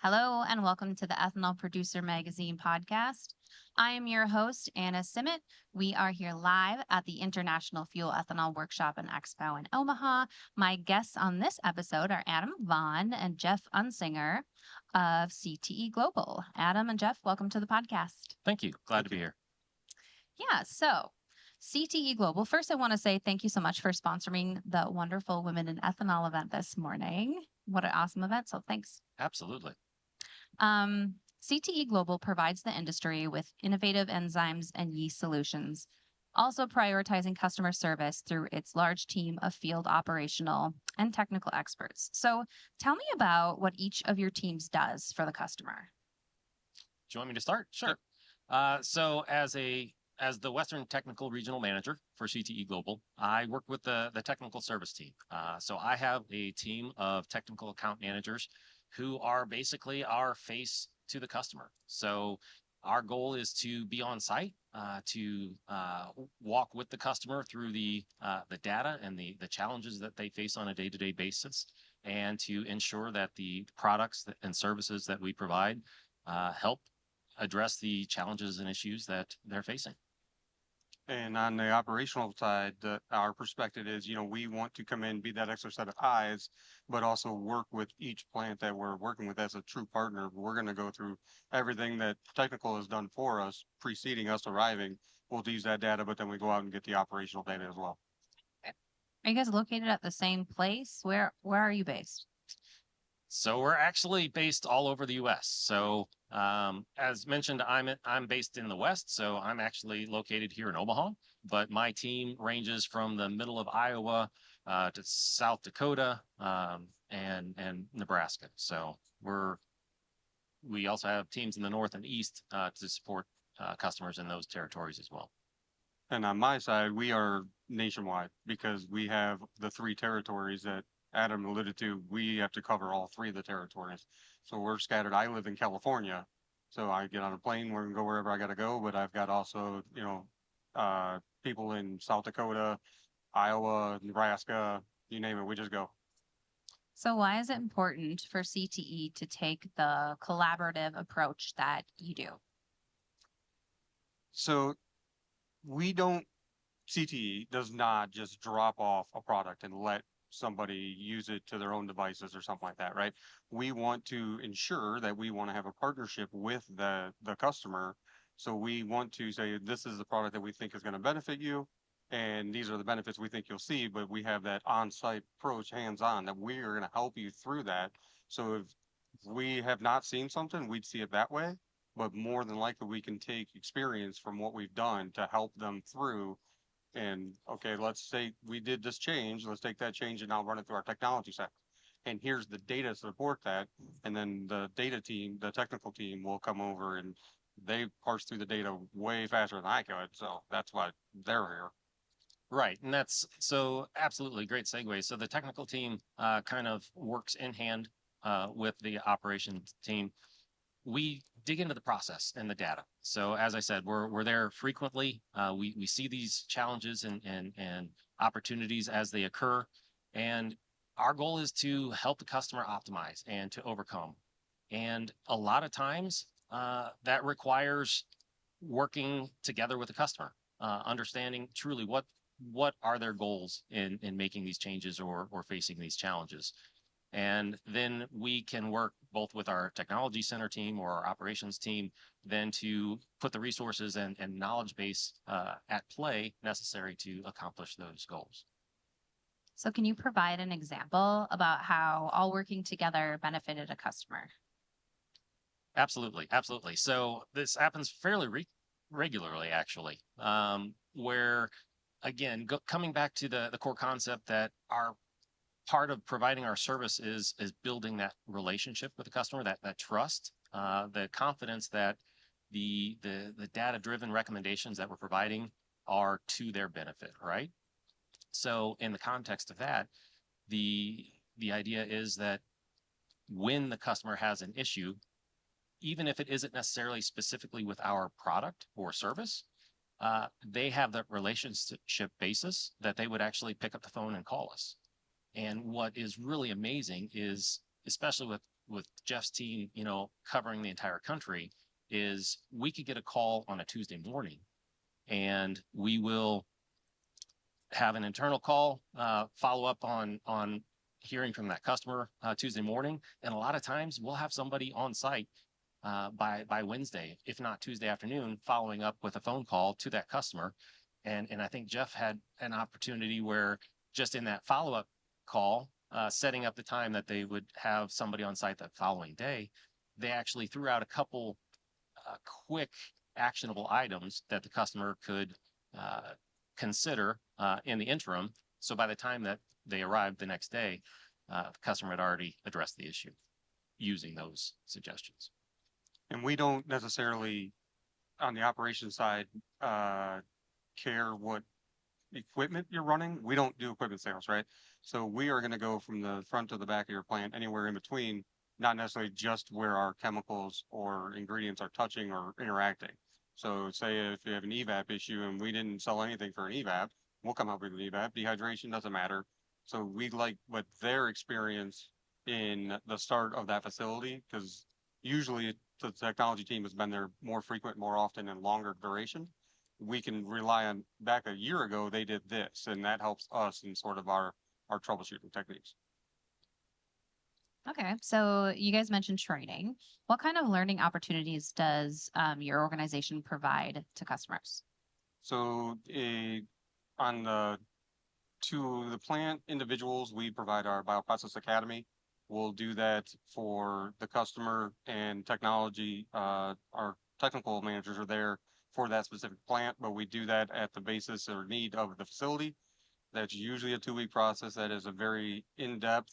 Hello, and welcome to the Ethanol Producer Magazine podcast. I am your host, Anna Simet. We are here live at the International Fuel Ethanol Workshop and Expo in Omaha. My guests on this episode are Adam Vaughn and Jeff Unsinger of CTE Global. Adam and Jeff, welcome to the podcast. Thank you. Glad to be here. Yeah, so CTE Global. First, I want to say thank you so much for sponsoring the wonderful Women in Ethanol event this morning. What an awesome event. So thanks. Absolutely. CTE Global provides the industry with innovative enzymes and yeast solutions, also prioritizing customer service through its large team of field operational and technical experts. So tell me about what each of your teams does for the customer. Do you want me to start? Sure. So as the Western Technical Regional Manager for CTE Global, I work with the technical service team. So I have a team of technical account managers who are basically our face to the customer. So our goal is to be on site, to walk with the customer through the data and the challenges that they face on a day-to-day basis, and to ensure that the products and services that we provide help address the challenges and issues that they're facing. And on the operational side, our perspective is, we want to come in, be that extra set of eyes, but also work with each plant that we're working with as a true partner. We're going to go through everything that technical has done for us, preceding us arriving. We'll use that data, but then we go out and get the operational data as well. Are you guys located at the same place? Where are you based? So we're actually based all over the U.S. So as mentioned, I'm based in the West, so I'm actually located here in Omaha. But my team ranges from the middle of Iowa to South Dakota and Nebraska. So we also have teams in the North and East to support customers in those territories as well. And on my side, we are nationwide because we have the 3 territories that Adam alluded to. We have to cover all 3 of the territories. So we're scattered. I live in California, so I get on a plane, we're gonna go wherever I gotta go, but I've got also, people in South Dakota, Iowa, Nebraska, you name it, we just go. So why is it important for CTE to take the collaborative approach that you do? So CTE does not just drop off a product and let somebody use it to their own devices or something like that, right? We want to ensure that we want to have a partnership with the customer. So we want to say, this is the product that we think is going to benefit you, and these are the benefits we think you'll see, but we have that on-site approach, hands-on, that we are going to help you through that. So if we have not seen something, we'd see it that way, but more than likely we can take experience from what we've done to help them through. And okay, let's say we did this change. Let's take that change and now run it through our technology sector. And here's the data to support that. And then the data team, the technical team, will come over and they parse through the data way faster than I could. So that's why they're here. Right. And that's so absolutely great segue. So the technical team kind of works in hand with the operations team. We dig into the process and the data. So as I said, we're there frequently. We see these challenges and opportunities as they occur. And our goal is to help the customer optimize and to overcome. And a lot of times that requires working together with the customer, understanding truly what are their goals in making these changes or facing these challenges. And then we can work both with our technology center team or our operations team then to put the resources and knowledge base at play necessary to accomplish those goals. So can you provide an example about how all working together benefited a customer? Absolutely. Absolutely. So this happens fairly regularly, actually, where, again, coming back to the core concept that our part of providing our service is building that relationship with the customer, that trust, the confidence that the data-driven recommendations that we're providing are to their benefit, right? So in the context of that, the idea is that when the customer has an issue, even if it isn't necessarily specifically with our product or service, they have that relationship basis that they would actually pick up the phone and call us. And what is really amazing is, especially with with Jeff's team, covering the entire country, is we could get a call on a Tuesday morning, and we will have an internal call, follow up on hearing from that customer Tuesday morning, and a lot of times we'll have somebody on site by Wednesday, if not Tuesday afternoon, following up with a phone call to that customer. And I think Jeff had an opportunity where just in that follow up call, setting up the time that they would have somebody on site that following day, they actually threw out a couple quick actionable items that the customer could consider in the interim. So by the time that they arrived the next day, the customer had already addressed the issue using those suggestions. And we don't necessarily, on the operations side, care what equipment you're running. We don't do equipment sales, right? So we are going to go from the front to the back of your plant, anywhere in between, not necessarily just where our chemicals or ingredients are touching or interacting. So say if you have an evap issue and we didn't sell anything for an evap, we'll come up with an evap. Dehydration doesn't matter. So we like what their experience in the start of that facility, because usually the technology team has been there more frequent, more often, and longer duration. We can rely on, back a year ago, they did this, and that helps us in sort of our troubleshooting techniques. Okay, so you guys mentioned training. What kind of learning opportunities does your organization provide to customers? So on the to the plant individuals, we provide our Bioprocess Academy. We'll do that for the customer and technology. Our technical managers are there for that specific plant, but we do that at the basis or need of the facility. That's usually a 2-week process. That is a very in-depth.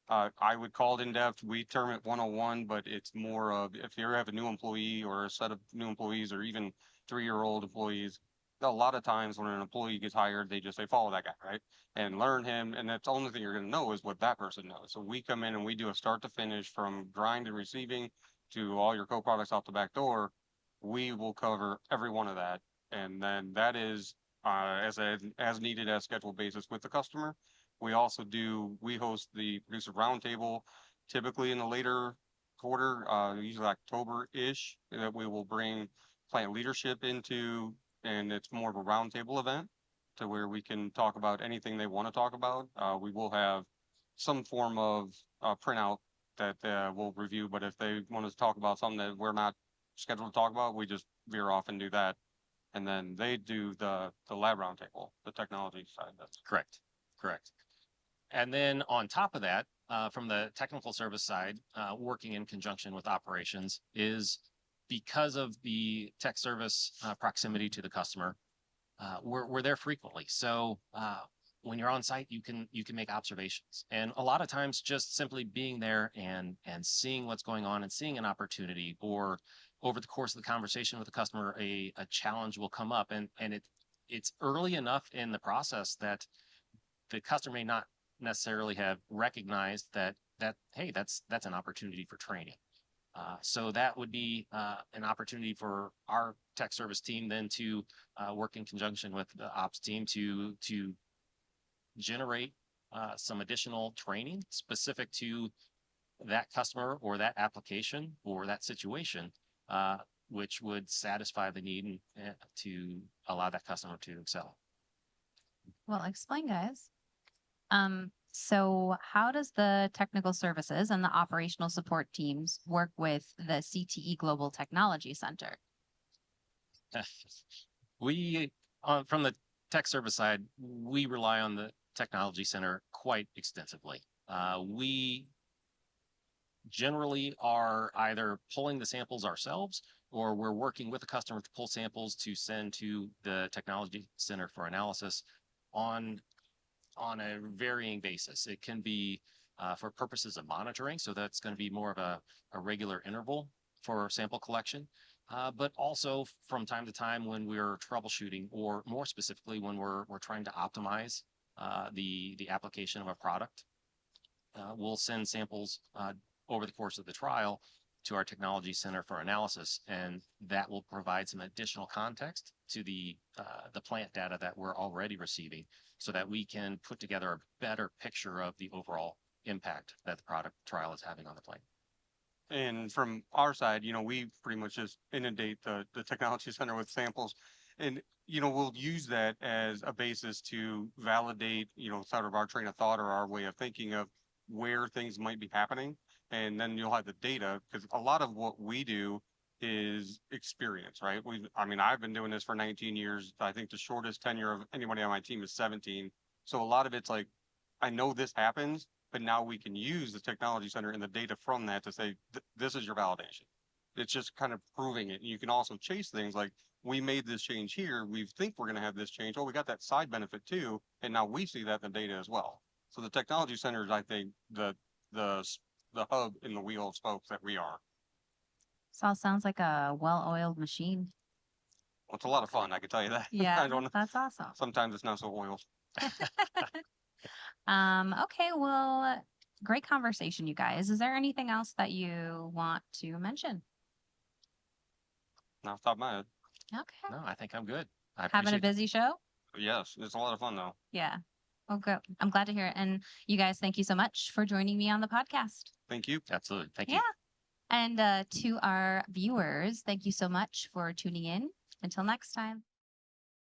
I would call it in-depth. We term it 101, but it's more of, if you have a new employee or a set of new employees or even 3-year-old employees, a lot of times when an employee gets hired, they just say, follow that guy, right? And learn him. And that's the only thing you're going to know is what that person knows. So we come in and we do a start to finish, from grind and receiving to all your co-products out the back door. We will cover every one of that. And then that is as needed, as scheduled basis with the customer. We also we host the producer roundtable, typically in the later quarter, usually October-ish, that we will bring plant leadership into, and it's more of a roundtable event to where we can talk about anything they want to talk about. We will have some form of printout that we'll review, but if they want to talk about something that we're not scheduled to talk about, we just veer off and do that. And then they do the lab roundtable, the technology side. Correct. And then on top of that, from the technical service side, working in conjunction with operations, is because of the tech service proximity to the customer, we're there frequently. So when you're on site, you can make observations, and a lot of times just simply being there and seeing what's going on and seeing an opportunity, or over the course of the conversation with the customer, a challenge will come up, and it's early enough in the process that the customer may not necessarily have recognized that hey, that's an opportunity for training. So that would be an opportunity for our tech service team then to work in conjunction with the ops team to generate some additional training specific to that customer or that application or that situation, which would satisfy the need to allow that customer to excel. Well, explain, guys. So how does the technical services and the operational support teams work with the CTE Global Technology Center? We, from the tech service side, we rely on the technology center quite extensively. We generally are either pulling the samples ourselves, or we're working with the customer to pull samples to send to the technology center for analysis on a varying basis. It can be for purposes of monitoring, so that's going to be more of a regular interval for sample collection, but also from time to time when we're troubleshooting, or more specifically when we're trying to optimize the application of a product. We'll send samples over the course of the trial to our technology center for analysis, and that will provide some additional context to the plant data that we're already receiving, so that we can put together a better picture of the overall impact that the product trial is having on the plant. And from our side, we pretty much just inundate the technology center with samples. And, we'll use that as a basis to validate, sort of our train of thought or our way of thinking of where things might be happening. And then you'll have the data, because a lot of what we do is experience, right? I've been doing this for 19 years. I think the shortest tenure of anybody on my team is 17. So a lot of it's like, I know this happens, but now we can use the technology center and the data from that to say, this is your validation. It's just kind of proving it. And you can also chase things like, we made this change here. We think we're going to have this change. Oh, we got that side benefit too. And now we see that in the data as well. So the technology center is, I think, the the hub in the wheel of spokes that we are. This all sounds like a well-oiled machine. Well, it's a lot of fun, I can tell you that. Yeah, I don't know. that's awesome. Sometimes it's not so oiled. Okay, well, great conversation, you guys. Is there anything else that you want to mention? Not off the top of my head. Okay. No, I think I'm good. I Having a appreciate busy show? But yes, it's a lot of fun though. Yeah. Well, good. I'm glad to hear it. And you guys, thank you so much for joining me on the podcast. Thank you. Absolutely. Thank you. Yeah. And to our viewers, thank you so much for tuning in. Until next time.